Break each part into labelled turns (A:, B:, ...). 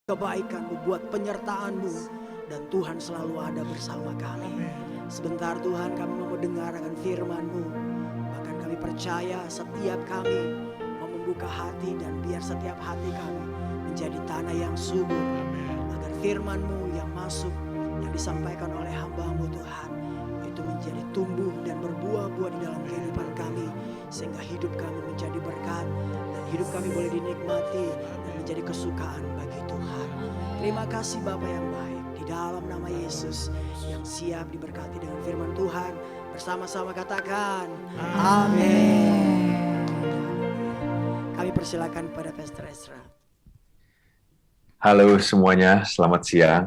A: kebaikan-Mu, buat penyertaan-Mu, dan Tuhan selalu ada bersama kami. Sebentar Tuhan, kami mau mendengar akan firman-Mu. Bahkan kami percaya setiap kami mau membuka hati, dan biar setiap hati kami menjadi tanah yang subur, agar firman-Mu yang masuk, yang disampaikan oleh hamba-Mu Tuhan, itu menjadi tumbuh dan berbuah-buah di dalam kehidupan kami, sehingga hidup kami menjadi berkat, dan hidup kami boleh dinikmati dan menjadi kesukaan bagi Tuhan. Terima kasih Bapa yang baik, di dalam nama Yesus yang siap diberkati dengan firman Tuhan. Bersama-sama katakan amin. Kami persilakan pada Pastor Ezra.
B: Halo semuanya, selamat siang.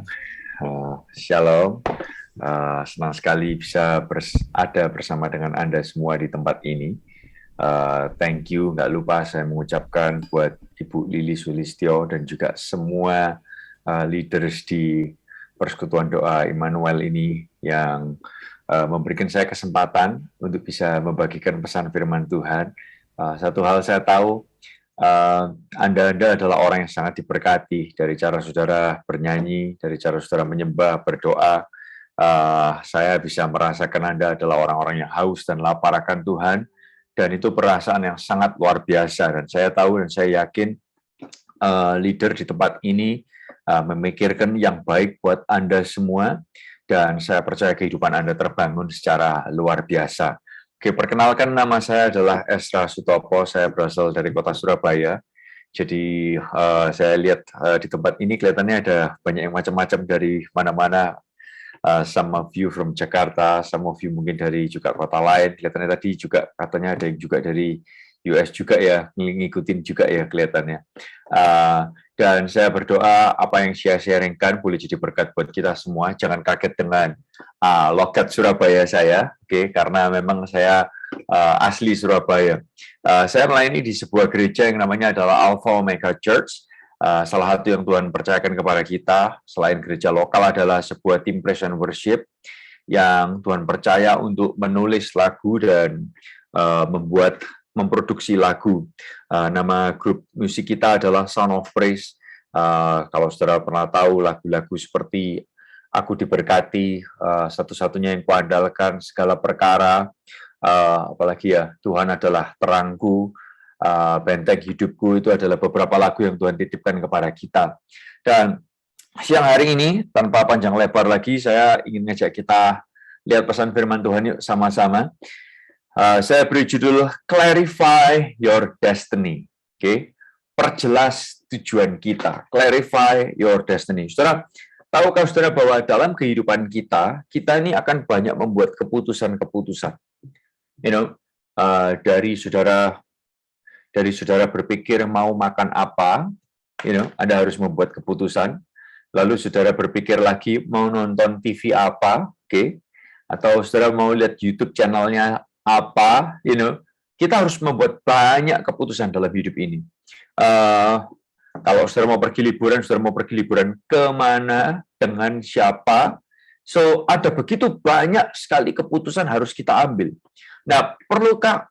B: Shalom. Senang sekali bisa ada bersama dengan Anda semua di tempat ini. Thank you, nggak lupa saya mengucapkan buat Ibu Lili Sulistyo dan juga semua leaders di Persekutuan Doa Immanuel ini yang memberikan saya kesempatan untuk bisa membagikan pesan firman Tuhan. Satu hal saya tahu, Anda adalah orang yang sangat diberkati dari cara saudara bernyanyi, dari cara saudara menyembah, berdoa. Saya bisa merasakan Anda adalah orang-orang yang haus dan lapar akan Tuhan, dan itu perasaan yang sangat luar biasa. Dan saya tahu dan saya yakin leader di tempat ini memikirkan yang baik buat Anda semua, dan saya percaya kehidupan Anda terbangun secara luar biasa. Oke, perkenalkan, nama saya adalah Ezra Sutopo, saya berasal dari kota Surabaya. Jadi saya lihat di tempat ini kelihatannya ada banyak yang macam-macam dari mana-mana. Some of you from Jakarta, some of you mungkin dari juga kota lain. Kelihatannya tadi juga katanya ada yang juga dari US juga ya, ngikutin juga ya kelihatannya. Dan saya berdoa apa yang saya sharingkan boleh jadi berkat buat kita semua. Jangan kaget dengan logat Surabaya saya, oke, karena memang saya asli Surabaya. Saya melayani di sebuah gereja yang namanya adalah Alpha Omega Church. Salah satu yang Tuhan percayakan kepada kita selain gereja lokal adalah sebuah tim praise and worship yang Tuhan percaya untuk menulis lagu dan memproduksi lagu. Nama grup musik kita adalah Son of Praise. Kalau saudara pernah tahu lagu-lagu seperti Aku Diberkati, Satu-satunya yang kuandalkan, Segala Perkara, apalagi ya, Tuhan adalah terangku, Benteng Hidupku, itu adalah beberapa lagu yang Tuhan titipkan kepada kita. Dan siang hari ini, tanpa panjang lebar lagi, saya ingin ngajak kita lihat pesan firman Tuhan yuk sama-sama. Saya beri judul Clarify Your Destiny. Oke, perjelas tujuan kita. Clarify Your Destiny. Saudara, tahukah saudara bahwa dalam kehidupan kita ini akan banyak membuat keputusan-keputusan. Dari saudara berpikir mau makan apa, Anda harus membuat keputusan. Lalu saudara berpikir lagi mau nonton TV apa, oke? Atau saudara mau lihat YouTube channelnya apa, kita harus membuat banyak keputusan dalam hidup ini. Kalau saudara mau pergi liburan kemana, dengan siapa, so ada begitu banyak sekali keputusan harus kita ambil. Nah, pernahkah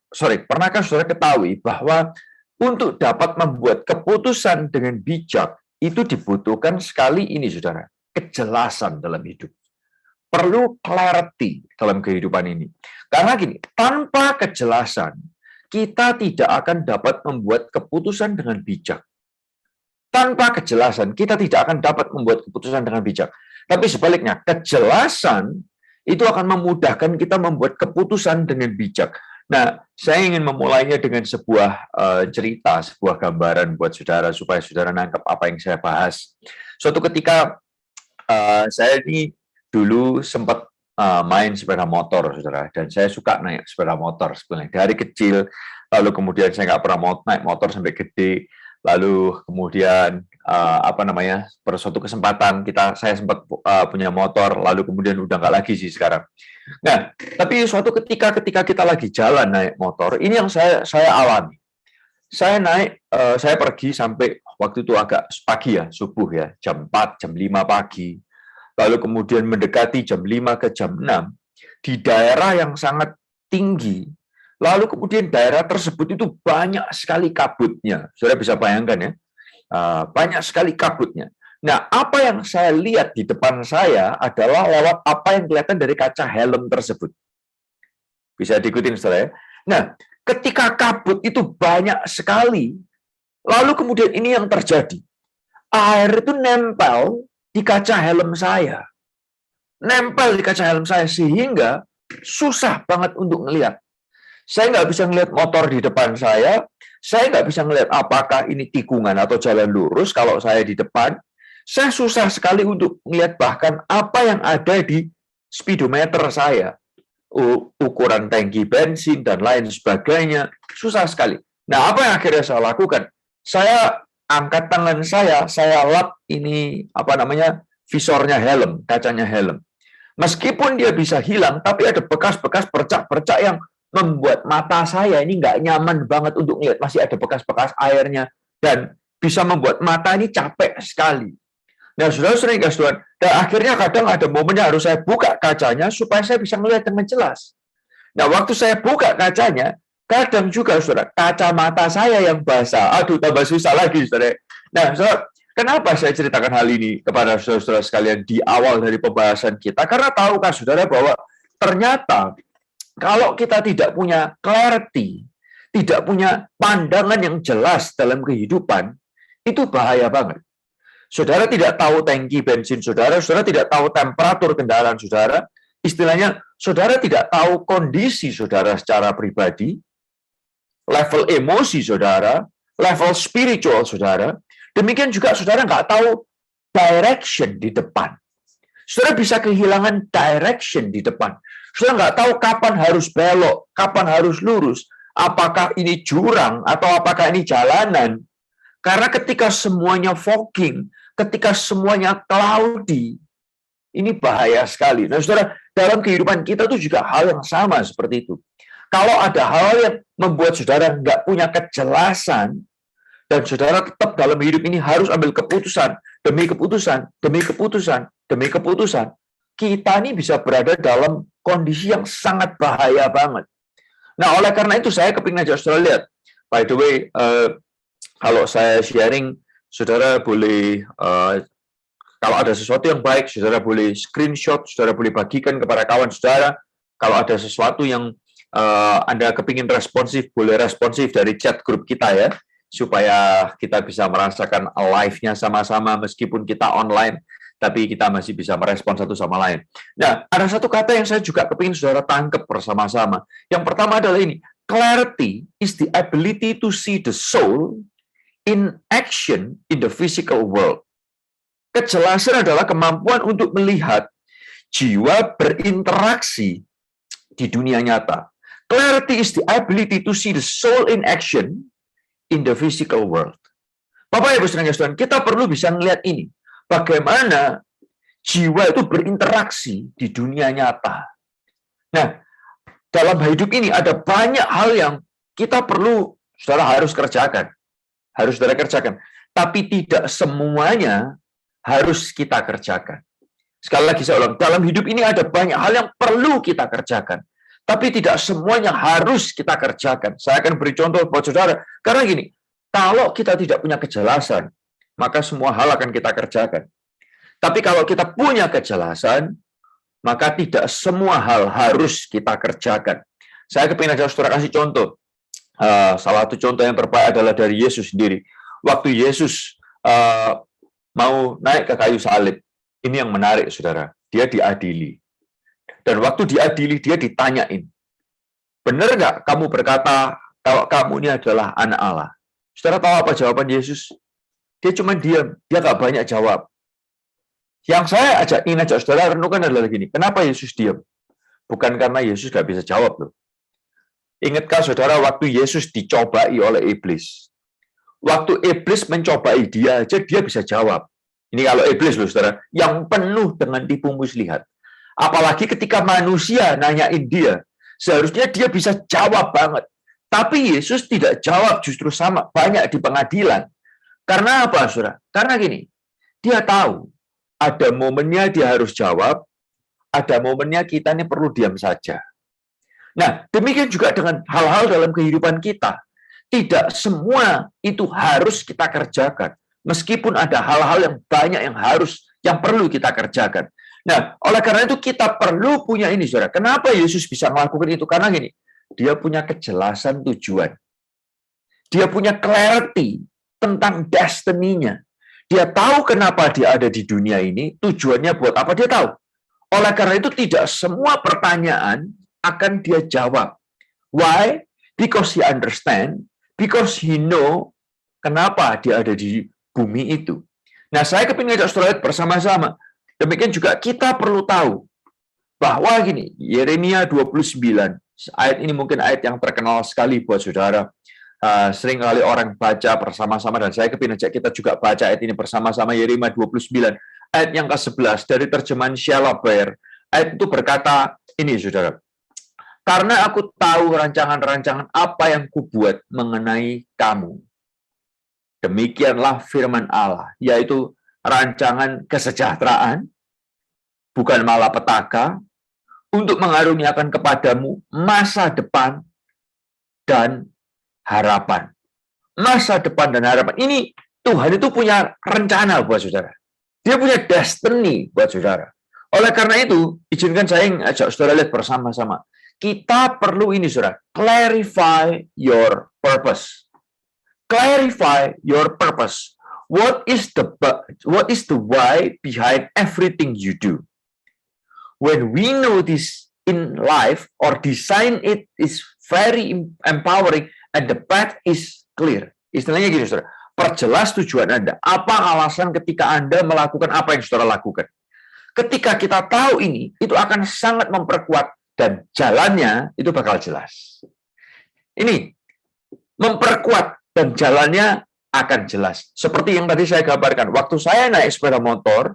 B: saudara ketahui bahwa untuk dapat membuat keputusan dengan bijak, itu dibutuhkan sekali ini, saudara, kejelasan dalam hidup. Perlu clarity dalam kehidupan ini. Karena gini, tanpa kejelasan, kita tidak akan dapat membuat keputusan dengan bijak. Tanpa kejelasan, kita tidak akan dapat membuat keputusan dengan bijak. Tapi sebaliknya, kejelasan itu akan memudahkan kita membuat keputusan dengan bijak. Nah, saya ingin memulainya dengan sebuah cerita, sebuah gambaran buat saudara, supaya saudara nangkep apa yang saya bahas. Suatu ketika, saya ini dulu sempat main sepeda motor, saudara, dan saya suka naik sepeda motor sebenarnya dari kecil. Lalu kemudian saya nggak pernah naik motor sampai gede. Lalu kemudian pada suatu kesempatan saya sempat punya motor, lalu kemudian udah nggak lagi sih sekarang. Nah, tapi suatu ketika kita lagi jalan naik motor, ini yang saya alami. Saya pergi sampai waktu itu agak pagi ya, subuh ya, jam 4, jam 5 pagi. Lalu kemudian mendekati jam 5 ke jam 6 di daerah yang sangat tinggi. Lalu kemudian daerah tersebut itu banyak sekali kabutnya. Saudara bisa bayangkan ya, banyak sekali kabutnya. Nah, apa yang saya lihat di depan saya adalah lewat apa yang kelihatan dari kaca helm tersebut. Bisa diikutin, saudara ya? Nah, ketika kabut itu banyak sekali, lalu kemudian ini yang terjadi. Air itu nempel di kaca helm saya. Nempel di kaca helm saya, sehingga susah banget untuk ngelihat. Saya nggak bisa ngelihat motor di depan saya nggak bisa ngelihat apakah ini tikungan atau jalan lurus kalau saya di depan. Saya susah sekali untuk melihat bahkan apa yang ada di speedometer saya. Ukuran tangki bensin dan lain sebagainya. Susah sekali. Nah, apa yang akhirnya saya lakukan? Saya angkat tangan saya lap ini, visornya helm, kacanya helm. Meskipun dia bisa hilang, tapi ada bekas-bekas bercak-bercak yang membuat mata saya ini nggak nyaman banget untuk melihat. Masih ada bekas-bekas airnya, dan bisa membuat mata ini capek sekali. Nah, saudara-saudara yang kasih Tuhan, dan akhirnya kadang ada momennya harus saya buka kacanya supaya saya bisa melihat dengan jelas. Nah, waktu saya buka kacanya, kadang juga, saudara, kacamata saya yang basah. Aduh, tambah susah lagi, saudara. Nah, saudara, kenapa saya ceritakan hal ini kepada saudara-saudara sekalian di awal dari pembahasan kita? Karena tahukah saudara bahwa ternyata kalau kita tidak punya clarity, tidak punya pandangan yang jelas dalam kehidupan, itu bahaya banget. Saudara tidak tahu tangki bensin saudara tidak tahu temperatur kendaraan saudara, istilahnya saudara tidak tahu kondisi saudara secara pribadi, level emosi saudara, level spiritual saudara, demikian juga saudara nggak tahu direction di depan. Saudara bisa kehilangan direction di depan. Saudara nggak tahu kapan harus belok, kapan harus lurus, apakah ini jurang atau apakah ini jalanan. Karena ketika semuanya fogging, ketika semuanya cloudy, ini bahaya sekali. Nah, saudara, dalam kehidupan kita itu juga hal yang sama seperti itu. Kalau ada hal yang membuat saudara nggak punya kejelasan, dan saudara tetap dalam hidup ini harus ambil keputusan, demi keputusan, demi keputusan, demi keputusan, kita ini bisa berada dalam kondisi yang sangat bahaya banget. Nah, oleh karena itu saya kepingin aja saudara lihat. By the way, kalau saya sharing, saudara boleh, kalau ada sesuatu yang baik, saudara boleh screenshot, saudara boleh bagikan kepada kawan saudara. Kalau ada sesuatu yang Anda kepingin responsif, boleh responsif dari chat grup kita ya, supaya kita bisa merasakan live-nya sama-sama meskipun kita online, tapi kita masih bisa merespon satu sama lain. Nah, ada satu kata yang saya juga kepingin saudara tangkap bersama-sama. Yang pertama adalah ini, clarity is the ability to see the soul in action in the physical world. Kejelasan adalah kemampuan untuk melihat jiwa berinteraksi di dunia nyata. Clarity is the ability to see the soul in action in the physical world. Bapak Ibu saudara, kita perlu bisa melihat ini. Bagaimana jiwa itu berinteraksi di dunia nyata. Nah, dalam hidup ini ada banyak hal yang kita perlu, saudara harus kerjakan. Harus saudara kerjakan. Tapi tidak semuanya harus kita kerjakan. Sekali lagi saya ulang, dalam hidup ini ada banyak hal yang perlu kita kerjakan. Tapi tidak semuanya harus kita kerjakan. Saya akan beri contoh buat saudara. Karena gini, kalau kita tidak punya kejelasan, maka semua hal akan kita kerjakan. Tapi kalau kita punya kejelasan, maka tidak semua hal harus kita kerjakan. Saya kepingin aja saudara kasih contoh. Salah satu contoh yang terbaik adalah dari Yesus sendiri. Waktu Yesus mau naik ke kayu salib, ini yang menarik, saudara. Dia diadili. Dan waktu diadili, dia ditanyain, benar nggak kamu berkata kalau kamu ini adalah anak Allah? Saudara tahu apa jawaban Yesus? Dia cuma diam, dia nggak banyak jawab. Yang saya ingin ajak saudara renungkan adalah gini, kenapa Yesus diam? Bukan karena Yesus nggak bisa jawab loh. Ingatkah saudara waktu Yesus dicobai oleh iblis? Waktu iblis mencobai dia aja, dia bisa jawab. Ini kalau iblis loh saudara, yang penuh dengan tipu muslihat. Apalagi ketika manusia nanyain dia, seharusnya dia bisa jawab banget. Tapi Yesus tidak jawab, justru sama banyak di pengadilan. Karena apa saudara? Karena gini, dia tahu ada momennya dia harus jawab, ada momennya kita ini perlu diam saja. Nah, demikian juga dengan hal-hal dalam kehidupan kita. Tidak semua itu harus kita kerjakan. Meskipun ada hal-hal yang banyak yang perlu kita kerjakan. Nah, oleh karena itu kita perlu punya ini, saudara. Kenapa Yesus bisa melakukan itu? Karena gini, dia punya kejelasan tujuan. Dia punya clarity tentang destiny-nya. Dia tahu kenapa dia ada di dunia ini, tujuannya buat apa dia tahu. Oleh karena itu tidak semua pertanyaan akan dia jawab. Why? Because he understand, because he know kenapa dia ada di bumi itu. Nah, saya kepingin ngajak saudara bersama-sama. Demikian juga kita perlu tahu bahwa gini, Yeremia 29, ayat ini mungkin ayat yang terkenal sekali buat saudara. Sering kali orang baca bersama-sama, dan saya kepingin ajak kita juga baca ayat ini bersama-sama, Yeremia 29, ayat yang ke-11 dari terjemahan Sheila Bair. Ayat itu berkata ini, saudara. Karena aku tahu rancangan-rancangan apa yang kubuat mengenai kamu. Demikianlah firman Allah, yaitu rancangan kesejahteraan, bukan malapetaka, untuk mengaruniakan kepadamu masa depan dan harapan. Masa depan dan harapan. Ini Tuhan itu punya rencana buat saudara. Dia punya destiny buat saudara. Oleh karena itu, izinkan saya ajak saudara lihat bersama-sama. Kita perlu ini, saudara. Clarify your purpose. Clarify your purpose. What is the why behind everything you do? When we know this in life or design it is very empowering and the path is clear. Istilahnya gini, saudara. Perjelas tujuan Anda. Apa alasan ketika Anda melakukan apa yang saudara lakukan? Ketika kita tahu ini, itu akan sangat memperkuat dan jalannya itu bakal jelas. Ini memperkuat dan jalannya akan jelas. Seperti yang tadi saya gambarkan, waktu saya naik sepeda motor,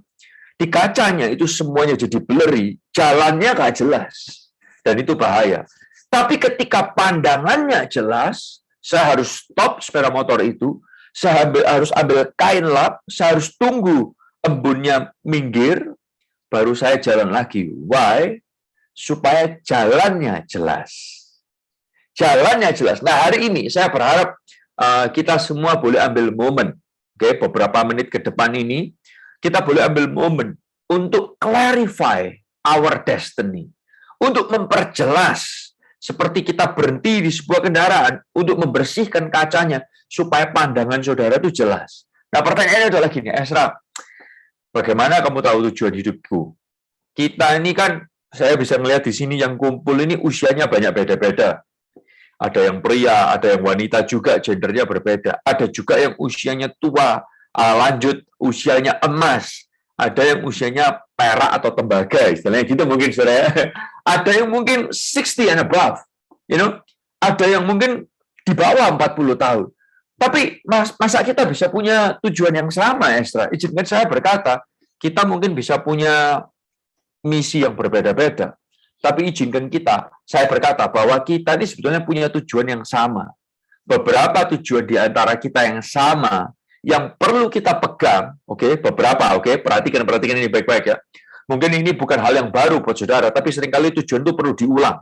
B: di kacanya itu semuanya jadi blurry, jalannya nggak jelas. Dan itu bahaya. Tapi ketika pandangannya jelas, saya harus stop sepeda motor itu, saya harus ambil kain lap, saya harus tunggu embunnya minggir, baru saya jalan lagi. Why? Supaya jalannya jelas. Jalannya jelas. Nah, hari ini saya berharap kita semua boleh ambil momen, beberapa menit ke depan ini, kita boleh ambil momen untuk clarify our destiny, untuk memperjelas, seperti kita berhenti di sebuah kendaraan, untuk membersihkan kacanya, supaya pandangan saudara itu jelas. Nah, pertanyaannya adalah gini, Ezra, bagaimana kamu tahu tujuan hidupku? Kita ini kan, saya bisa melihat di sini yang kumpul ini usianya banyak beda-beda. Ada yang pria, ada yang wanita juga, gendernya berbeda. Ada juga yang usianya tua, lanjut usianya emas. Ada yang usianya perak atau tembaga, istilahnya gitu mungkin, saudara. Ada yang mungkin 60 and above, Ada yang mungkin di bawah 40 tahun. Tapi masa kita bisa punya tujuan yang sama, Ezra? Izinkan saya berkata, kita mungkin bisa punya misi yang berbeda-beda. Tapi izinkan saya berkata bahwa kita ini sebetulnya punya tujuan yang sama. Beberapa tujuan di antara kita yang sama, yang perlu kita pegang, beberapa, perhatikan ini baik-baik ya. Mungkin ini bukan hal yang baru buat saudara, tapi seringkali tujuan itu perlu diulang.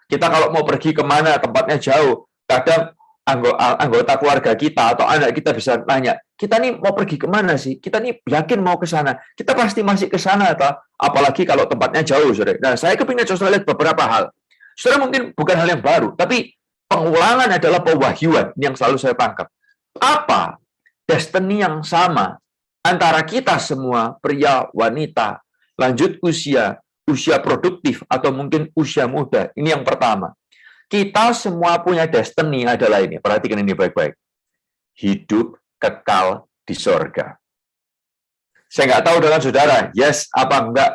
B: Kita kalau mau pergi kemana, tempatnya jauh, kadang anggota keluarga kita atau anak kita bisa nanya, kita nih mau pergi kemana sih? Kita nih yakin mau ke sana. Kita pasti masih ke sana, apalagi kalau tempatnya jauh, saudara. Nah, saya kepingin saudara lihat beberapa hal. Saudara mungkin bukan hal yang baru, tapi pengulangan adalah pewahyuan yang selalu saya tangkap. Apa destiny yang sama antara kita semua, pria, wanita, lanjut usia produktif, atau mungkin usia muda? Ini yang pertama. Kita semua punya destiny adalah ini. Perhatikan ini baik-baik. Hidup kekal di sorga. Saya nggak tahu dengan saudara, yes apa enggak.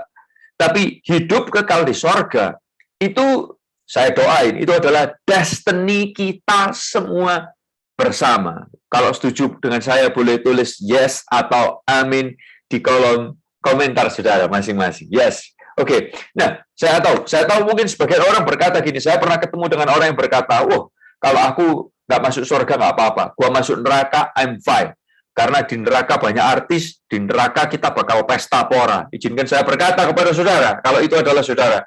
B: Tapi hidup kekal di sorga, itu saya doain, itu adalah destiny kita semua bersama. Kalau setuju dengan saya, boleh tulis yes atau amin di kolom komentar saudara masing-masing. Yes. Oke, nah saya tahu mungkin sebagian orang berkata gini, saya pernah ketemu dengan orang yang berkata, kalau aku nggak masuk surga nggak apa-apa, gua masuk neraka, I'm fine. Karena di neraka banyak artis, di neraka kita bakal pesta pora. Izinkan saya berkata kepada saudara, kalau itu adalah saudara,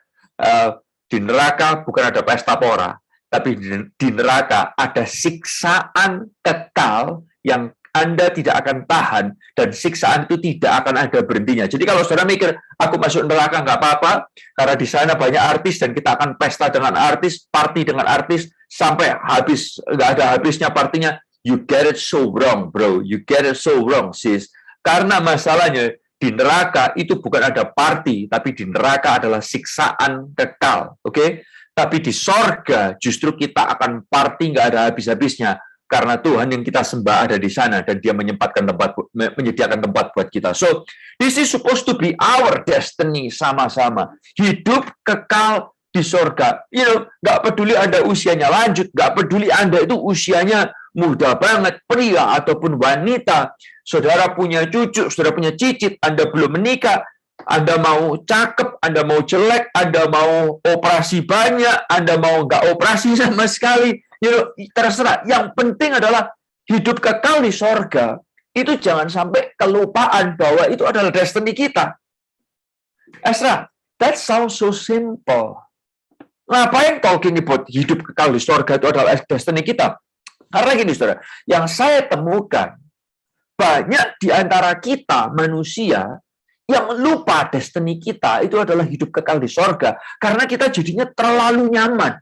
B: di neraka bukan ada pesta pora, tapi di neraka ada siksaan kekal yang Anda tidak akan tahan, dan siksaan itu tidak akan ada berhentinya. Jadi kalau saudara mikir, aku masuk neraka nggak apa-apa, karena di sana banyak artis, dan kita akan pesta dengan artis, party dengan artis, sampai habis, nggak ada habisnya partinya, you get it so wrong, bro. You get it so wrong, sis. Karena masalahnya, di neraka itu bukan ada party, tapi di neraka adalah siksaan kekal, oke? Tapi di sorga justru kita akan party nggak ada habis-habisnya, karena Tuhan yang kita sembah ada di sana, dan Dia menyediakan tempat buat kita. So, this is supposed to be our destiny sama-sama. Hidup kekal di sorga. Nggak peduli Anda usianya lanjut, nggak peduli Anda itu usianya muda banget, pria ataupun wanita, saudara punya cucu, saudara punya cicit, Anda belum menikah, Anda mau cakep, Anda mau jelek, Anda mau operasi banyak, Anda mau nggak operasi sama sekali, terserah. Yang penting adalah hidup kekal di sorga. Itu jangan sampai kelupaan bahwa itu adalah destiny kita. Esra, that sounds so simple. Ngapain talking about hidup kekal di sorga itu adalah destiny kita? Karena gini, saudara, yang saya temukan, banyak di antara kita, manusia, yang lupa destiny kita, itu adalah hidup kekal di sorga. Karena kita jadinya terlalu nyaman.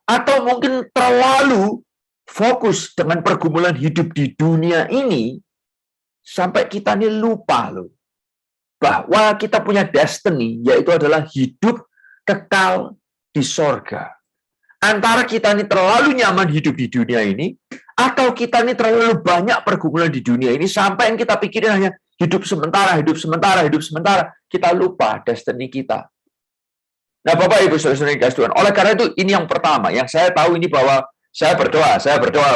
B: Atau mungkin terlalu fokus dengan pergumulan hidup di dunia ini, sampai kita ini lupa loh, bahwa kita punya destiny, yaitu adalah hidup kekal di sorga. Antara kita ini terlalu nyaman hidup di dunia ini, atau kita ini terlalu banyak pergumulan di dunia ini, sampai yang kita pikirin hanya hidup sementara, hidup sementara, hidup sementara. Kita lupa destiny kita. Nah, Bapak, Ibu, Saudara-saudara yang dikasihi Tuhan, oleh karena itu, ini yang pertama, yang saya tahu ini bahwa saya berdoa,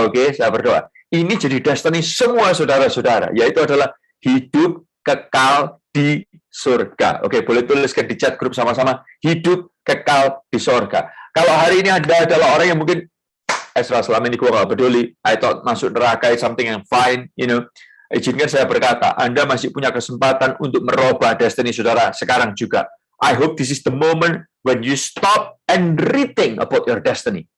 B: oke, saya berdoa. Ini jadi destiny semua saudara-saudara, yaitu adalah hidup kekal di surga. Oke, boleh tuliskan di chat grup sama-sama, hidup kekal di surga. Kalau hari ini Anda adalah orang yang mungkin, Esra, selama ini gue gak peduli, I thought masuk neraka is something yang fine, izinkan saya berkata, Anda masih punya kesempatan untuk merubah destiny saudara sekarang juga. I hope this is the moment when you stop and rethink about your destiny.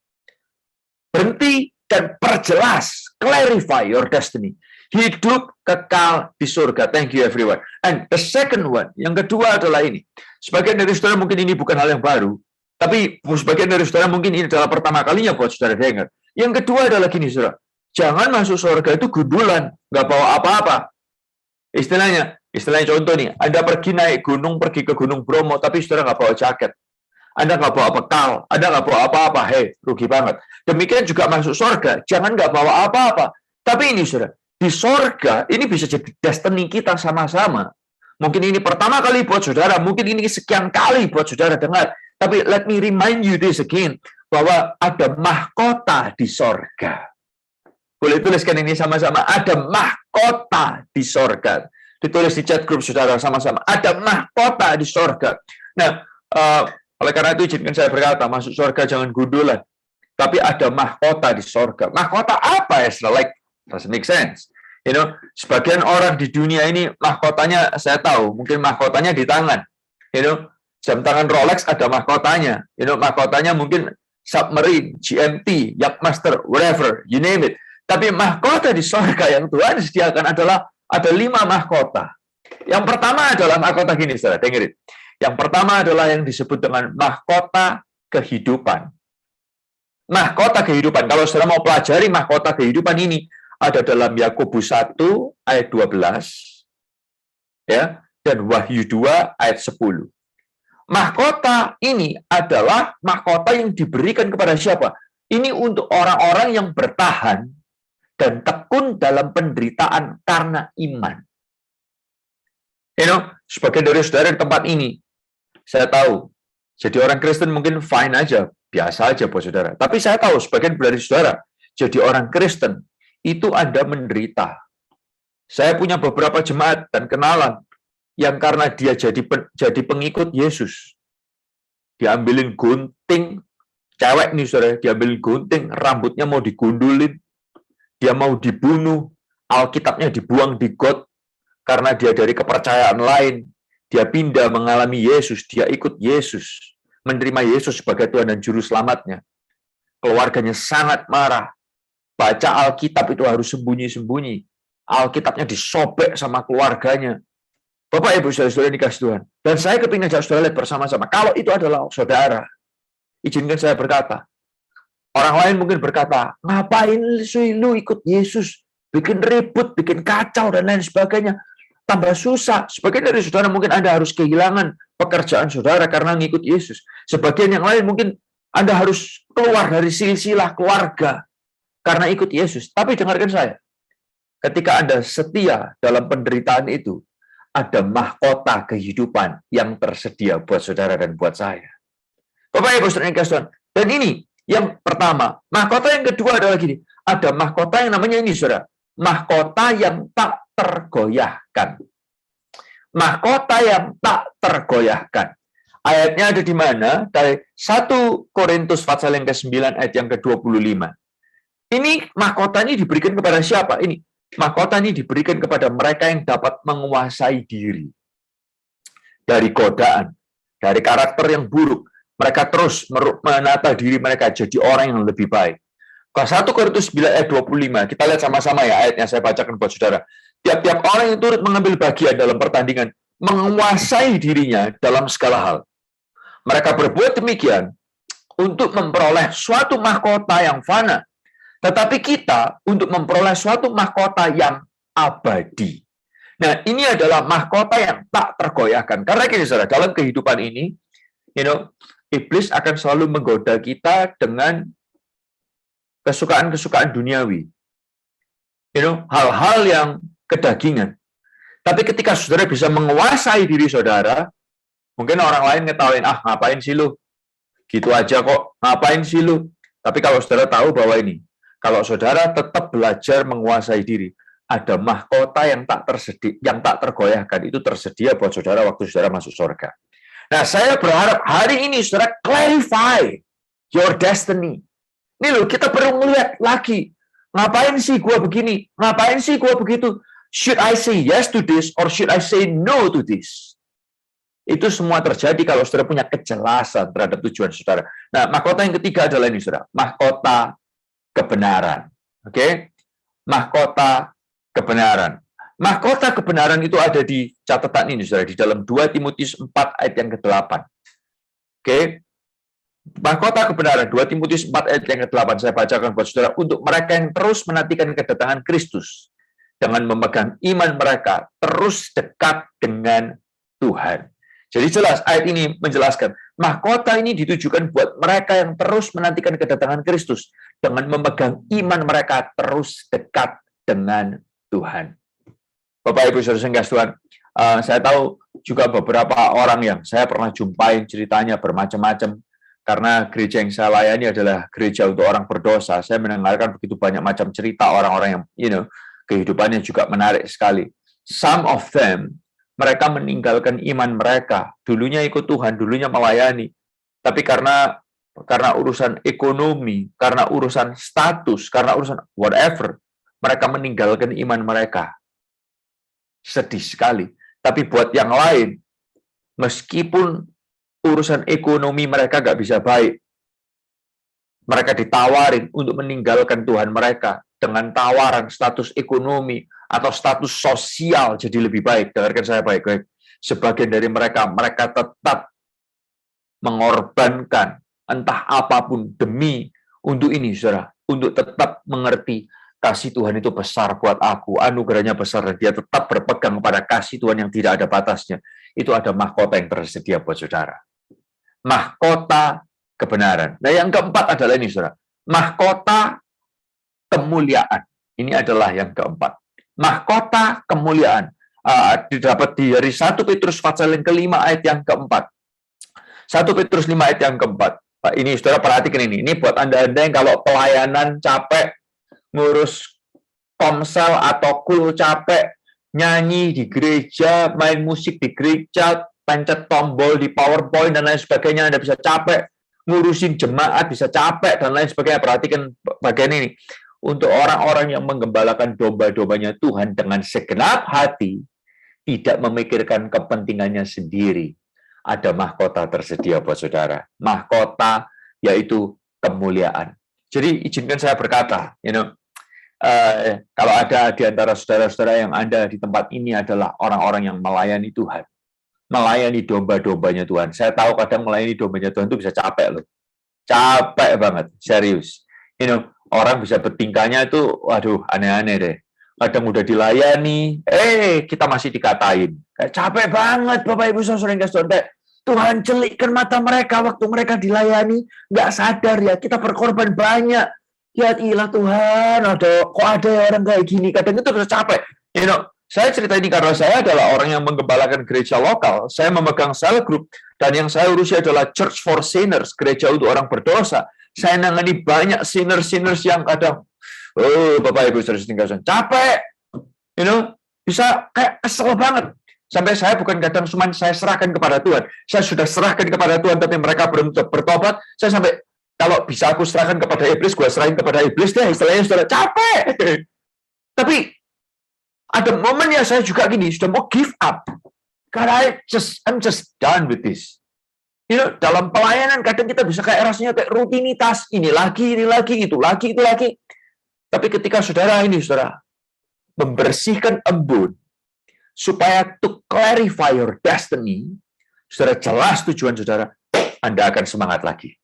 B: Berhenti dan perjelas, clarify your destiny. Hidup kekal di surga. Thank you everyone. And the second one, yang kedua adalah ini. Sebagian dari saudara mungkin ini bukan hal yang baru, tapi sebagian dari saudara mungkin ini adalah pertama kalinya buat saudara dengar. Yang kedua adalah gini, saudara. Jangan masuk surga itu gundulan, nggak bawa apa-apa. Istilahnya contoh nih, Anda pergi naik gunung, pergi ke Gunung Bromo, tapi saudara nggak bawa jaket. Anda nggak bawa bekal, Anda nggak bawa apa-apa. Hei, rugi banget. Demikian juga masuk surga, jangan nggak bawa apa-apa. Tapi ini, saudara, di surga, ini bisa jadi destiny kita sama-sama. Mungkin ini pertama kali buat saudara, mungkin ini sekian kali buat saudara dengar. Tapi let me remind you this again, bahwa ada mahkota di sorga. Boleh tuliskan ini sama-sama, ada mahkota di sorga. Ditulis di chat grup saudara sama-sama, ada mahkota di sorga. Nah, oleh karena itu izinkan saya berkata, masuk sorga jangan gundulan. Tapi ada mahkota di sorga. Mahkota apa ya? Like, doesn't make sense. Sebagian orang di dunia ini mahkotanya saya tahu, mungkin mahkotanya di tangan. Jam tangan Rolex ada mahkotanya. Mahkotanya mungkin submarine, GMT, Yachtmaster, whatever, you name it. Tapi mahkota di surga yang Tuhan sediakan adalah ada 5 mahkota. Yang pertama adalah mahkota gini, saudara, dengerin. Yang pertama adalah yang disebut dengan mahkota kehidupan. Mahkota kehidupan. Kalau saudara mau pelajari mahkota kehidupan ini, ada dalam Yakobus 1 ayat 12, ya, dan Wahyu 2 ayat 10. Mahkota ini adalah mahkota yang diberikan kepada siapa? Ini untuk orang-orang yang bertahan dan tekun dalam penderitaan karena iman. Sebagian dari saudara di tempat ini, saya tahu, jadi orang Kristen mungkin fine aja, biasa aja buat saudara. Tapi saya tahu, sebagian dari saudara, jadi orang Kristen, itu Anda menderita. Saya punya beberapa jemaat dan kenalan, yang karena dia jadi pengikut Yesus, diambilin gunting, cewek nih saudara, diambilin gunting, rambutnya mau digundulin, dia mau dibunuh, Alkitabnya dibuang di got, karena dia dari kepercayaan lain, dia pindah mengalami Yesus, dia ikut Yesus, menerima Yesus sebagai Tuhan dan Juru Selamatnya. Keluarganya sangat marah, baca Alkitab itu harus sembunyi-sembunyi, Alkitabnya disobek sama keluarganya. Bapak Ibu saudara-saudara dikasih Tuhan. Dan saya kepingin ajak saudara lihat bersama-sama. Kalau itu adalah saudara, izinkan saya berkata. Orang lain mungkin berkata, ngapain lu ikut Yesus? Bikin ribut, bikin kacau, dan lain sebagainya. Tambah susah. Sebagian dari saudara mungkin Anda harus kehilangan pekerjaan saudara karena ngikut Yesus. Sebagian yang lain mungkin Anda harus keluar dari silsilah keluarga karena ikut Yesus. Tapi dengarkan saya. Ketika Anda setia dalam penderitaan itu, ada mahkota kehidupan yang tersedia buat saudara dan buat saya. Bapak Ibu saudara yang kasih Tuhan. Dan ini yang pertama. Mahkota yang kedua adalah gini. Ada mahkota yang namanya ini saudara. Mahkota yang tak tergoyahkan. Mahkota yang tak tergoyahkan. Ayatnya ada di mana? Dari 1 Korintus pasal yang ke-9 ayat yang ke-25. Ini mahkota ini diberikan kepada siapa? Ini mahkota ini diberikan kepada mereka yang dapat menguasai diri dari godaan, dari karakter yang buruk. Mereka terus menata diri mereka jadi orang yang lebih baik. Kalau 1 Korintus 9 ayat 25, kita lihat sama-sama ya ayatnya, saya bacakan buat saudara. Tiap-tiap orang yang turut mengambil bagian dalam pertandingan menguasai dirinya dalam segala hal. Mereka berbuat demikian untuk memperoleh suatu mahkota yang fana. Tetapi kita untuk memperoleh suatu mahkota yang abadi. Nah, ini adalah mahkota yang tak tergoyahkan. Karena gini, saudara, dalam kehidupan ini, iblis akan selalu menggoda kita dengan kesukaan-kesukaan duniawi. Hal-hal yang kedagingan. Tapi ketika saudara bisa menguasai diri saudara, mungkin orang lain ngetawain, ngapain sih lu? Gitu aja kok, ngapain sih lu? Tapi kalau saudara tahu bahwa ini, kalau saudara tetap belajar menguasai diri, ada mahkota yang tak tergoyahkan, itu tersedia buat saudara waktu saudara masuk surga. Nah, saya berharap hari ini saudara clarify your destiny. Ini loh, kita perlu melihat lagi. Ngapain sih gue begini? Ngapain sih gue begitu? Should I say yes to this or should I say no to this? Itu semua terjadi kalau saudara punya kejelasan terhadap tujuan saudara. Nah, mahkota yang ketiga adalah ini, saudara. Mahkota kebenaran. Oke? Mahkota kebenaran. Mahkota kebenaran itu ada di catatan ini, saudara, di dalam 2 Timotius 4 ayat yang ke-8. Oke? Mahkota kebenaran, 2 Timotius 4 ayat yang ke-8, saya bacakan buat saudara, untuk mereka yang terus menantikan kedatangan Kristus, dengan memegang iman mereka terus dekat dengan Tuhan. Jadi jelas, ayat ini menjelaskan, mahkota ini ditujukan buat mereka yang terus menantikan kedatangan Kristus, dengan memegang iman mereka terus dekat dengan Tuhan. Bapak Ibu Saudara yang kasih Tuhan, saya tahu juga beberapa orang yang saya pernah jumpain ceritanya bermacam-macam, karena gereja yang saya layani adalah gereja untuk orang berdosa. Saya mendengarkan begitu banyak macam cerita orang-orang yang, kehidupannya juga menarik sekali. Some of them, mereka meninggalkan iman mereka. Dulunya ikut Tuhan, dulunya melayani. Tapi karena urusan ekonomi, karena urusan status, karena urusan whatever, mereka meninggalkan iman mereka. Sedih sekali. Tapi buat yang lain, meskipun urusan ekonomi mereka nggak bisa baik, mereka ditawarin untuk meninggalkan Tuhan mereka dengan tawaran status ekonomi atau status sosial jadi lebih baik. Dengarkan saya baik-baik. Sebagian dari mereka tetap mengorbankan entah apapun demi untuk ini, saudara, untuk tetap mengerti kasih Tuhan itu besar buat aku, anugerahnya besar, dan dia tetap berpegang pada kasih Tuhan yang tidak ada batasnya. Itu ada mahkota yang tersedia buat saudara. Mahkota kebenaran. Nah, yang keempat adalah ini, saudara. Mahkota kemuliaan. Ini adalah yang keempat. Mahkota kemuliaan. Didapat dari 1 Petrus pasal yang ke-5 ayat yang keempat. 1 Petrus 5 ayat yang keempat. Ini saudara perhatikan ini. Ini buat Anda-Anda yang kalau pelayanan capek, ngurus komsel atau kul capek, nyanyi di gereja, main musik di gereja, pencet tombol di PowerPoint dan lain sebagainya, Anda bisa capek, ngurusin jemaat bisa capek dan lain sebagainya. Perhatikan bagian ini. Untuk orang-orang yang menggembalakan domba-dombanya Tuhan dengan segenap hati, tidak memikirkan kepentingannya sendiri, ada mahkota tersedia buat saudara. Mahkota yaitu kemuliaan. Jadi izinkan saya berkata, Kalau ada di antara saudara-saudara yang ada di tempat ini adalah orang-orang yang melayani Tuhan, melayani domba-dombanya Tuhan. Saya tahu kadang melayani dombanya Tuhan itu bisa capek loh. Capek banget, serius. Orang bisa bertingkahnya itu, waduh, aneh-aneh deh. Kadang udah dilayani, kita masih dikatain. Kayak capek banget, Bapak Ibu Saudara yang kasih. Tuhan celikkan mata mereka waktu mereka dilayani, nggak sadar ya, kita berkorban banyak. Ya ilah Tuhan, kok ada orang kayak gini. Kadang itu bisa capek. Saya cerita ini karena saya adalah orang yang menggembalakan gereja lokal. Saya memegang cell group, dan yang saya urusi adalah Church for Sinners, gereja untuk orang berdosa. Saya nangani banyak sinners yang kadang, Bapak Ibu Saudara capek, bisa kayak kesel banget. Sampai saya bukan kadang cuma saya serahkan kepada Tuhan. Saya sudah serahkan kepada Tuhan, tapi mereka belum bertobat. Saya sampai, kalau bisa aku serahkan kepada iblis, gue serahin kepada iblis deh. Istilahnya sudah capek. Tapi ada momennya saya juga gini, sudah mau give up. Karena I'm just done with this. Dalam pelayanan kadang kita bisa kayak rasanya kayak rutinitas. Ini lagi, itu lagi. Tapi ketika saudara membersihkan embun, supaya to clarify your destiny, saudara jelas tujuan saudara, Anda akan semangat lagi.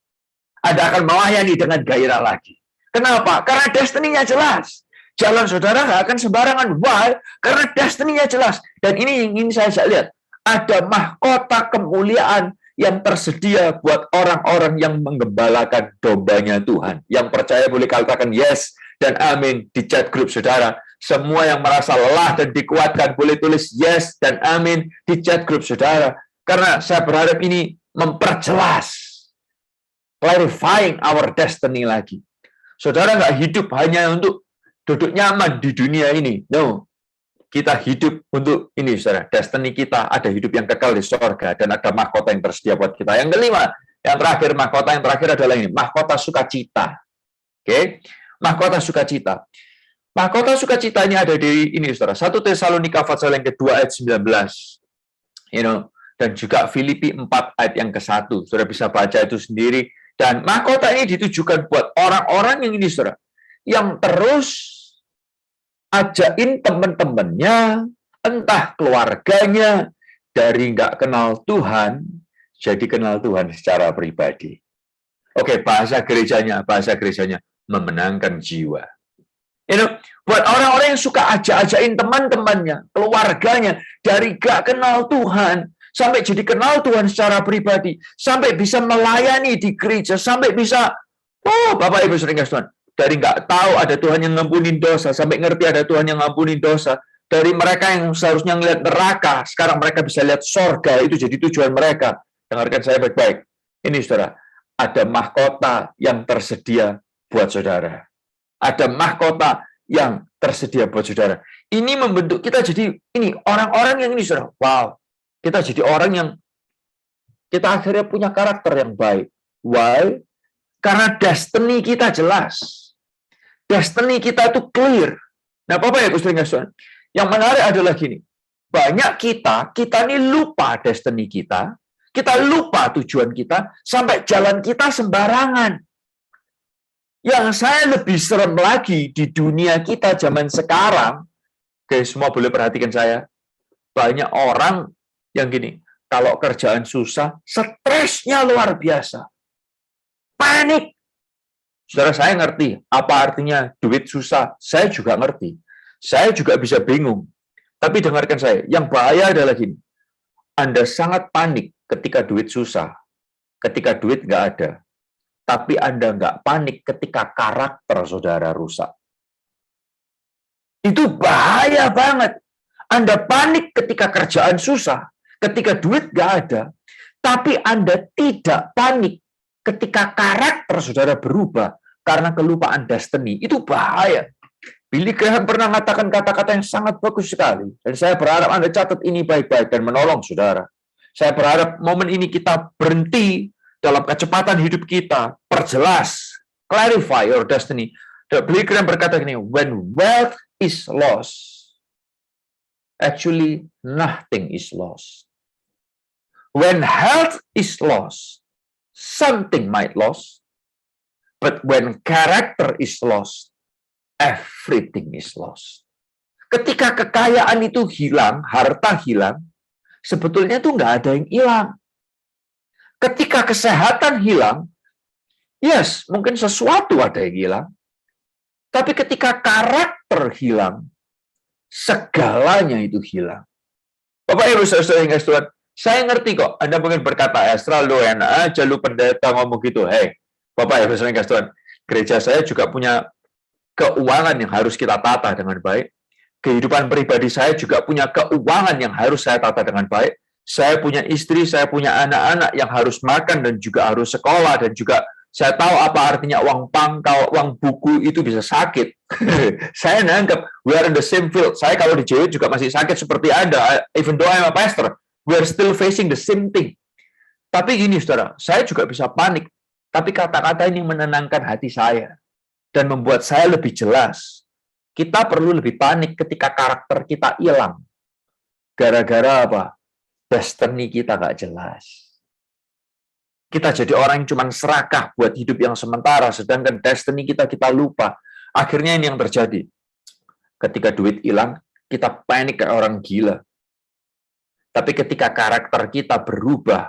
B: Anda akan melayani dengan gairah lagi. Kenapa? Karena destiny-nya jelas. Jalan saudara nggak akan sembarangan. Why? Karena destiny-nya jelas. Dan ini yang ingin saya lihat. Ada mahkota kemuliaan yang tersedia buat orang-orang yang menggembalakan dombanya Tuhan. Yang percaya boleh katakan yes dan amin di chat grup saudara. Semua yang merasa lelah dan dikuatkan boleh tulis yes dan amin di chat grup saudara. Karena saya berharap ini memperjelas, clarifying our destiny lagi. Saudara nggak hidup hanya untuk duduk nyaman di dunia ini. No. Kita hidup untuk ini, saudara. Destiny kita ada hidup yang kekal di sorga dan ada mahkota yang tersedia buat kita. Yang kelima, mahkota yang terakhir adalah ini, mahkota sukacita. Oke? Mahkota sukacita. Mahkota sukacita ini ada di ini, saudara. 1 Tesalonika pasal yang kedua ayat 19. Dan juga Filipi 4 ayat yang ke-1. Saudara bisa baca itu sendiri. Dan mahkota ini ditujukan buat orang-orang yang ini, saudara, yang terus ajain teman-temannya, entah keluarganya, dari nggak kenal Tuhan, jadi kenal Tuhan secara pribadi. Oke, bahasa gerejanya memenangkan jiwa. Buat orang-orang yang suka ajak-ajakin teman-temannya, keluarganya, dari gak kenal Tuhan, sampai jadi kenal Tuhan secara pribadi, sampai bisa melayani di gereja, sampai bisa, Bapak Ibu sering Tuhan, dari gak tahu ada Tuhan yang ngampunin dosa, sampai ngerti ada Tuhan yang ngampunin dosa, dari mereka yang seharusnya ngelihat neraka, sekarang mereka bisa lihat sorga, itu jadi tujuan mereka. Dengarkan saya baik-baik. Ini saudara, ada mahkota yang tersedia buat saudara. Ada mahkota yang tersedia buat saudara. Ini membentuk kita jadi ini orang-orang yang ini saudara. Wow, kita jadi orang yang kita akhirnya punya karakter yang baik. Why? Karena destiny kita jelas. Destiny kita itu clear. Nah, Bapak ya, saudara, yang menarik adalah gini. Banyak kita ini lupa destiny kita lupa tujuan kita, sampai jalan kita sembarangan. Yang saya lebih serem lagi di dunia kita zaman sekarang, guys, semua boleh perhatikan saya, banyak orang yang gini, kalau kerjaan susah, stresnya luar biasa. Panik. Saudara, saya ngerti apa artinya duit susah. Saya juga ngerti. Saya juga bisa bingung. Tapi dengarkan saya, yang bahaya adalah gini, Anda sangat panik ketika duit susah, ketika duit nggak ada. Tapi Anda nggak panik ketika karakter saudara rusak. Itu bahaya banget. Anda panik ketika kerjaan susah, ketika duit nggak ada. Tapi Anda tidak panik ketika karakter saudara berubah karena kelupaan destiny. Itu bahaya. Billy Graham pernah mengatakan kata-kata yang sangat bagus sekali. Dan saya berharap Anda catat ini baik-baik dan menolong saudara. Saya berharap momen ini kita berhenti dalam kecepatan hidup kita, perjelas, clarify your destiny. Billy Graham berkata gini, when wealth is lost, actually nothing is lost. When health is lost, something might lost. But when character is lost, everything is lost. Ketika kekayaan itu hilang, harta hilang, sebetulnya itu nggak ada yang hilang. Ketika kesehatan hilang, yes, mungkin sesuatu ada yang hilang. Tapi ketika karakter hilang, segalanya itu hilang. Bapak Ibu Saudara yang kasih Tuhan, saya ngerti kok. Anda mungkin berkata, Estra, lu enak aja lu pendeta ngomong gitu. Hei, Bapak Ibu Saudara yang kasih Tuhan, gereja saya juga punya keuangan yang harus kita tata dengan baik. Kehidupan pribadi saya juga punya keuangan yang harus saya tata dengan baik. Saya punya istri, saya punya anak-anak yang harus makan dan juga harus sekolah, dan juga saya tahu apa artinya uang pangkal, uang buku itu bisa sakit. Saya nangkep, we are in the same field. Saya kalau di JW juga masih sakit seperti Anda, even though I'm a pastor, we are still facing the same thing. Tapi gini, saudara, saya juga bisa panik. Tapi kata-kata ini menenangkan hati saya dan membuat saya lebih jelas. Kita perlu lebih panik ketika karakter kita hilang. Gara-gara apa? Destiny kita nggak jelas. Kita jadi orang yang cuma serakah buat hidup yang sementara, sedangkan destiny kita lupa. Akhirnya ini yang terjadi. Ketika duit hilang, kita panik kayak orang gila. Tapi ketika karakter kita berubah,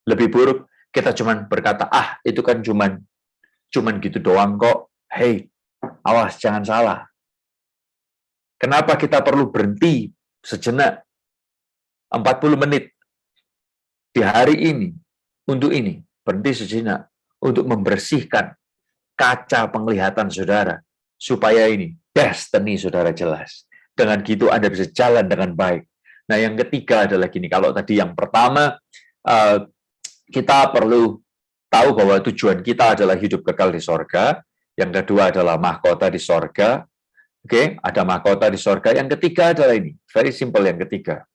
B: lebih buruk, kita cuma berkata, itu kan cuman gitu doang kok. Hey, awas, jangan salah. Kenapa kita perlu berhenti sejenak 40 menit di hari ini untuk ini? Berhenti sejenak untuk membersihkan kaca penglihatan saudara supaya ini destiny saudara jelas. Dengan gitu Anda bisa jalan dengan baik. Nah, yang ketiga adalah gini, kalau tadi yang pertama kita perlu tahu bahwa tujuan kita adalah hidup kekal di sorga. Yang kedua adalah mahkota di sorga. Oke, ada mahkota di sorga. Yang ketiga adalah ini, very simple yang ketiga.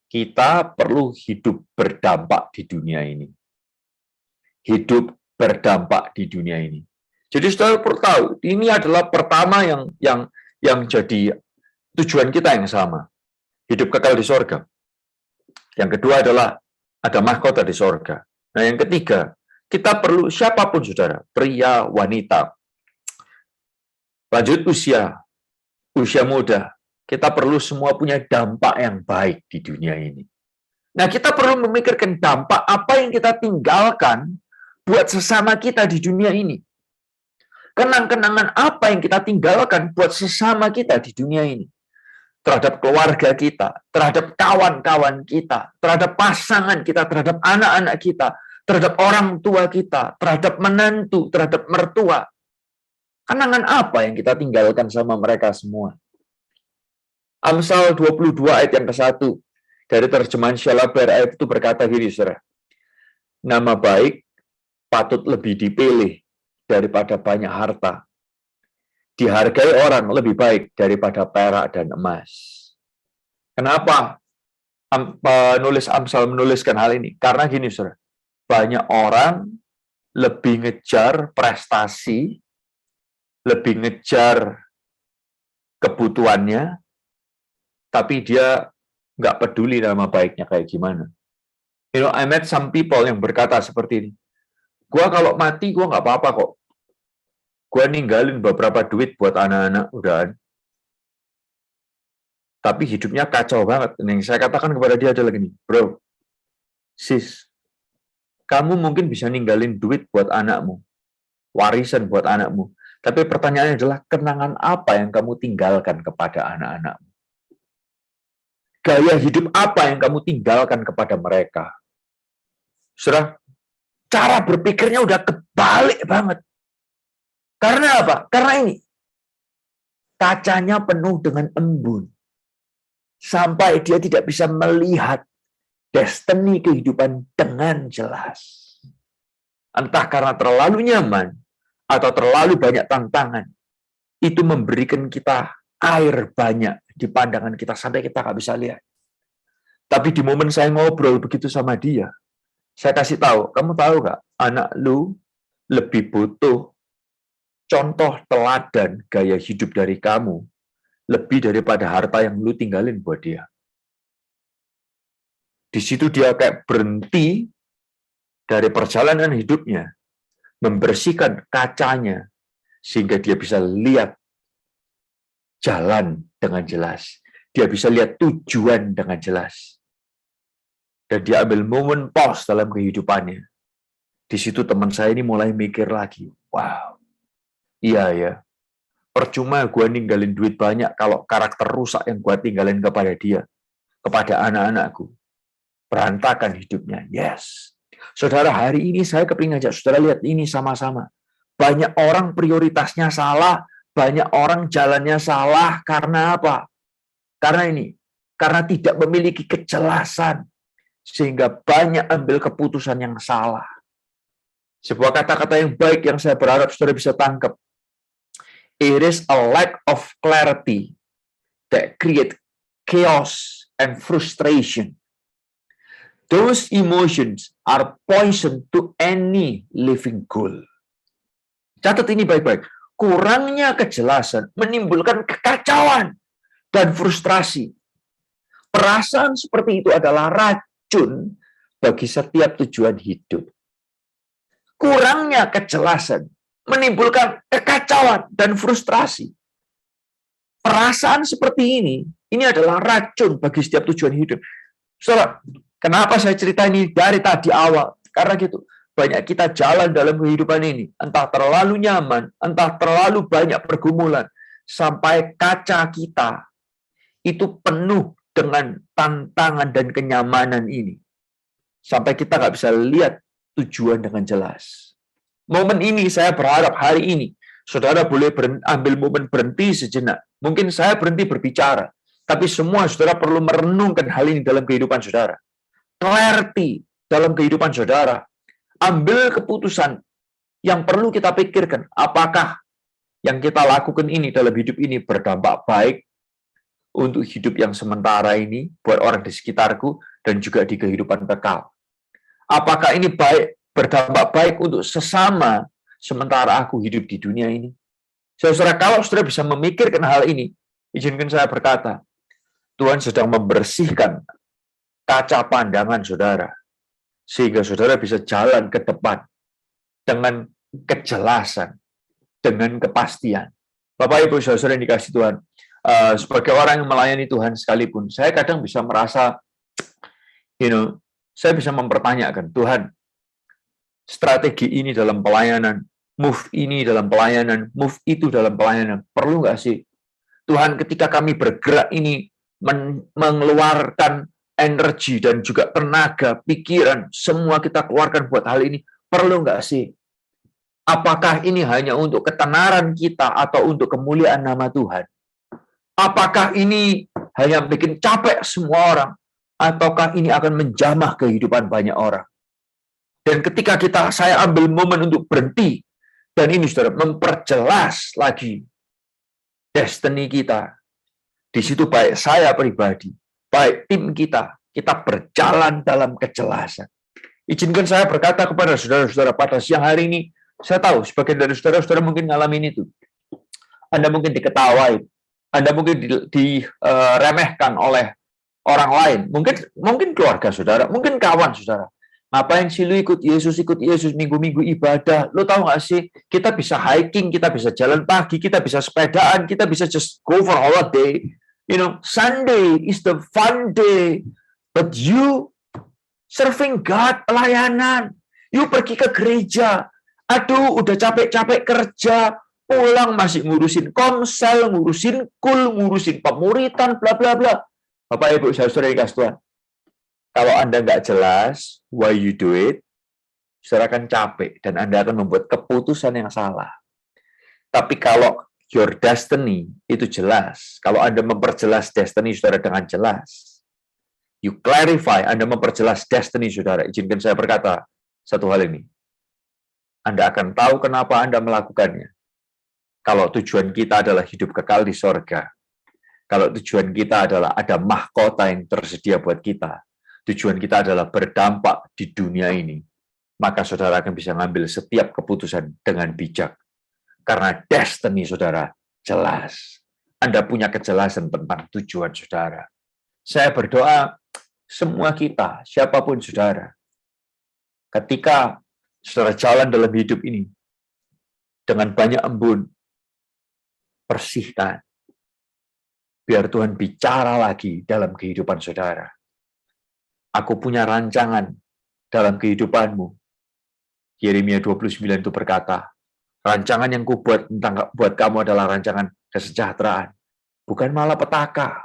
B: Kita perlu hidup berdampak di dunia ini. Hidup berdampak di dunia ini. Jadi saudara perlu tahu, ini adalah pertama yang jadi tujuan kita yang sama. Hidup kekal di sorga. Yang kedua adalah ada mahkota di sorga. Nah, yang ketiga, kita perlu siapapun saudara, pria, wanita, lanjut usia muda, kita perlu semua punya dampak yang baik di dunia ini. Nah, kita perlu memikirkan dampak apa yang kita tinggalkan buat sesama kita di dunia ini. Kenang-kenangan apa yang kita tinggalkan buat sesama kita di dunia ini. Terhadap keluarga kita, terhadap kawan-kawan kita, terhadap pasangan kita, terhadap anak-anak kita, terhadap orang tua kita, terhadap menantu, terhadap mertua. Kenangan apa yang kita tinggalkan sama mereka semua? Amsal 22 ayat yang ke-1 dari terjemahan Shalaber ayat itu berkata gini, saudara. Nama baik patut lebih dipilih daripada banyak harta. Dihargai orang lebih baik daripada perak dan emas. Kenapa penulis Amsal menuliskan hal ini? Karena gini, saudara. Banyak orang lebih ngejar prestasi, lebih ngejar kebutuhannya, tapi dia nggak peduli nama baiknya kayak gimana. You know, I met some people yang berkata seperti ini. Gua kalau mati, gua nggak apa-apa kok. Gua ninggalin beberapa duit buat anak-anak, udahan. Tapi hidupnya kacau banget. Yang saya katakan kepada dia adalah gini, bro, sis, kamu mungkin bisa ninggalin duit buat anakmu, warisan buat anakmu. Tapi pertanyaannya adalah, kenangan apa yang kamu tinggalkan kepada anak-anakmu? Gaya hidup apa yang kamu tinggalkan kepada mereka? Saudara, cara berpikirnya udah kebalik banget. Karena apa? Karena ini, kacanya penuh dengan embun. Sampai dia tidak bisa melihat destiny kehidupan dengan jelas. Entah karena terlalu nyaman, atau terlalu banyak tantangan, itu memberikan kita air banyak di pandangan kita sampai kita nggak bisa lihat. Tapi di momen saya ngobrol begitu sama dia, saya kasih tahu, kamu tahu nggak, anak lu lebih butuh contoh teladan gaya hidup dari kamu lebih daripada harta yang lu tinggalin buat dia. Di situ dia kayak berhenti dari perjalanan hidupnya, membersihkan kacanya, sehingga dia bisa lihat jalan dengan jelas. Dia bisa lihat tujuan dengan jelas. Dan dia ambil momen pause dalam kehidupannya. Di situ teman saya ini mulai mikir lagi, wow, iya ya, percuma gue ninggalin duit banyak kalau karakter rusak yang gue tinggalin kepada dia, kepada anak-anakku. Berantakan hidupnya, yes. Saudara, hari ini saya kepingin ngajak saudara lihat ini sama-sama. Banyak orang prioritasnya salah, banyak orang jalannya salah, karena apa? Karena ini, karena tidak memiliki kejelasan, sehingga banyak ambil keputusan yang salah. Sebuah kata-kata yang baik yang saya berharap saudara bisa tangkap. It is a lack of clarity that create chaos and frustration. Those emotions are poison to any living goal. Catat ini baik-baik. Kurangnya kejelasan menimbulkan kekacauan dan frustrasi. Perasaan seperti itu adalah racun bagi setiap tujuan hidup. Kurangnya kejelasan menimbulkan kekacauan dan frustrasi. Perasaan seperti ini adalah racun bagi setiap tujuan hidup. Saudara, kenapa saya cerita ini dari tadi awal? Karena gitu, banyak kita jalan dalam kehidupan ini, entah terlalu nyaman, entah terlalu banyak pergumulan, sampai kaca kita itu penuh dengan tantangan dan kenyamanan ini. Sampai kita nggak bisa lihat tujuan dengan jelas. Momen ini saya berharap hari ini saudara boleh ambil momen berhenti sejenak. Mungkin saya berhenti berbicara, tapi semua saudara perlu merenungkan hal ini dalam kehidupan saudara. Clarity dalam kehidupan saudara. Ambil keputusan yang perlu kita pikirkan. Apakah yang kita lakukan ini dalam hidup ini berdampak baik untuk hidup yang sementara ini, buat orang di sekitarku, dan juga di kehidupan kekal. Apakah ini berdampak baik untuk sesama sementara aku hidup di dunia ini? Saudara, kalau saudara bisa memikirkan hal ini, izinkan saya berkata, Tuhan sedang membersihkan kaca pandangan saudara, sehingga saudara bisa jalan ke depan dengan kejelasan, dengan kepastian. Bapak, Ibu, saudara yang dikasihi Tuhan, sebagai orang yang melayani Tuhan sekalipun, saya kadang bisa merasa, saya bisa mempertanyakan, Tuhan, strategi ini dalam pelayanan, move ini dalam pelayanan, move itu dalam pelayanan, perlu nggak sih? Tuhan, ketika kami bergerak ini, mengeluarkan energi dan juga tenaga, pikiran, semua kita keluarkan buat hal ini, perlu nggak sih? Apakah ini hanya untuk ketenaran kita atau untuk kemuliaan nama Tuhan? Apakah ini hanya bikin capek semua orang? Ataukah ini akan menjamah kehidupan banyak orang? Dan ketika saya ambil momen untuk berhenti, dan ini saudara, memperjelas lagi destiny kita. Di situ baik saya pribadi, baik tim kita berjalan dalam kejelasan. Izinkan saya berkata kepada saudara-saudara pada siang hari ini, saya tahu sebagian dari saudara-saudara mungkin ngalamin itu. Anda mungkin diketawai, Anda mungkin diremehkan oleh orang lain, mungkin keluarga saudara, mungkin kawan saudara. Ngapain sih lu ikut Yesus minggu-minggu ibadah? Lu tahu nggak sih, kita bisa hiking, kita bisa jalan pagi, kita bisa sepedaan, kita bisa just go for holiday. Sunday is the fun day, but you serving God, pelayanan. You pergi ke gereja, aduh udah capek-capek kerja, pulang masih ngurusin komsel, ngurusin ngurusin pemuritan, bla bla bla. Bapak Ibu saudara dikasih Tuhan, kalau Anda nggak jelas why you do it, saudara akan capek dan Anda akan membuat keputusan yang salah. Tapi kalau your destiny itu jelas, kalau Anda memperjelas destiny saudara dengan jelas, you clarify, Anda memperjelas destiny saudara, izinkan saya berkata satu hal ini. Anda akan tahu kenapa Anda melakukannya. Kalau tujuan kita adalah hidup kekal di sorga, kalau tujuan kita adalah ada mahkota yang tersedia buat kita, tujuan kita adalah berdampak di dunia ini, maka saudara akan bisa mengambil setiap keputusan dengan bijak. Karena destiny saudara jelas. Anda punya kejelasan tentang tujuan saudara. Saya berdoa, semua kita, siapapun saudara, ketika saudara jalan dalam hidup ini, dengan banyak embun, bersihkan, biar Tuhan bicara lagi dalam kehidupan saudara. Aku punya rancangan dalam kehidupanmu. Yeremia 29 itu berkata, rancangan yang kubuat buat kamu adalah rancangan kesejahteraan, bukan malapetaka,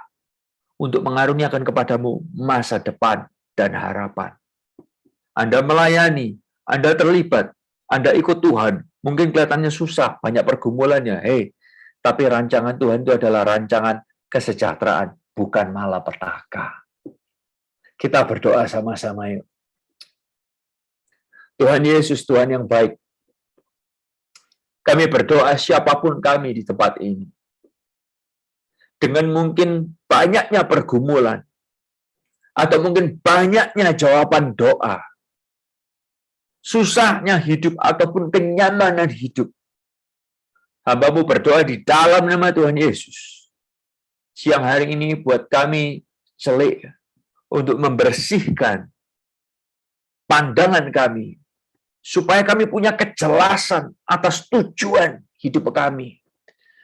B: untuk mengaruniakan kepadamu masa depan dan harapan. Anda melayani, Anda terlibat, Anda ikut Tuhan, mungkin kelihatannya susah, banyak pergumulannya. Tapi rancangan Tuhan itu adalah rancangan kesejahteraan, bukan malapetaka. Kita berdoa sama-sama yuk. Tuhan Yesus, Tuhan yang baik, kami berdoa siapapun kami di tempat ini. Dengan mungkin banyaknya pergumulan, atau mungkin banyaknya jawaban doa, susahnya hidup ataupun kenyamanan hidup, hamba-Mu berdoa di dalam nama Tuhan Yesus. Siang hari ini buat kami selik untuk membersihkan pandangan kami, supaya kami punya kejelasan atas tujuan hidup kami.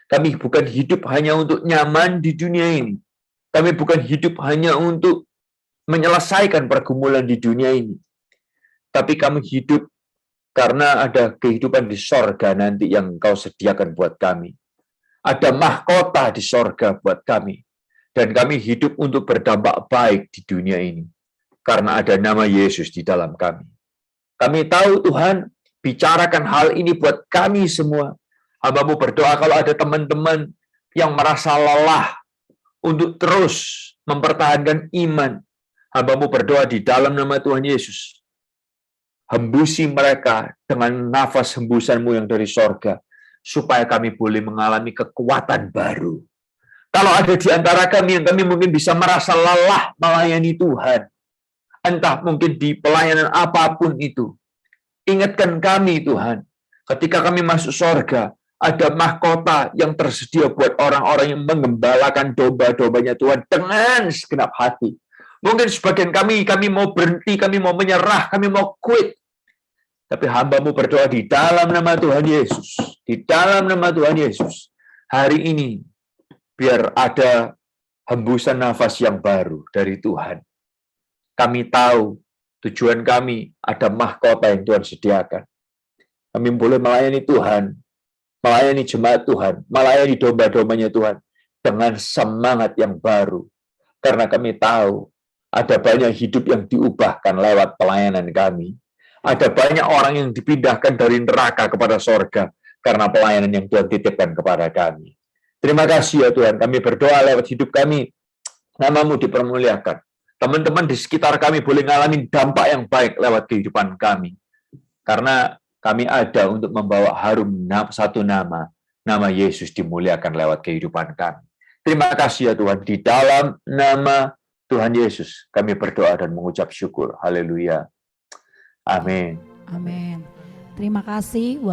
B: Kami bukan hidup hanya untuk nyaman di dunia ini. Kami bukan hidup hanya untuk menyelesaikan pergumulan di dunia ini. Tapi kami hidup karena ada kehidupan di sorga nanti yang Engkau sediakan buat kami. Ada mahkota di sorga buat kami. Dan kami hidup untuk berdampak baik di dunia ini. Karena ada nama Yesus di dalam kami. Kami tahu Tuhan, bicarakan hal ini buat kami semua. Hamba-Mu berdoa kalau ada teman-teman yang merasa lelah untuk terus mempertahankan iman. Hamba-Mu berdoa di dalam nama Tuhan Yesus. Hembusi mereka dengan nafas hembusan-Mu yang dari sorga, supaya kami boleh mengalami kekuatan baru. Kalau ada di antara kami yang kami mungkin bisa merasa lelah melayani Tuhan, entah mungkin di pelayanan apapun itu, ingatkan kami Tuhan, ketika kami masuk sorga, ada mahkota yang tersedia buat orang-orang yang menggembalakan domba-dombanya Tuhan dengan segenap hati. Mungkin sebagian kami mau berhenti, kami mau menyerah, kami mau quit. Tapi hamba-Mu berdoa di dalam nama Tuhan Yesus. Di dalam nama Tuhan Yesus. Hari ini, biar ada hembusan nafas yang baru dari Tuhan. Kami tahu tujuan kami ada mahkota yang Tuhan sediakan. Kami boleh melayani Tuhan, melayani jemaat Tuhan, melayani domba-dombanya Tuhan dengan semangat yang baru. Karena kami tahu ada banyak hidup yang diubahkan lewat pelayanan kami. Ada banyak orang yang dipindahkan dari neraka kepada sorga karena pelayanan yang Tuhan titipkan kepada kami. Terima kasih ya Tuhan, kami berdoa lewat hidup kami, nama-Mu dipermuliakan. Teman-teman di sekitar kami boleh mengalami dampak yang baik lewat kehidupan kami. Karena kami ada untuk membawa harum satu nama Yesus dimuliakan lewat kehidupan kami. Terima kasih ya Tuhan, di dalam nama Tuhan Yesus kami berdoa dan mengucap syukur. Haleluya. Amin.
C: Amin. Terima kasih buat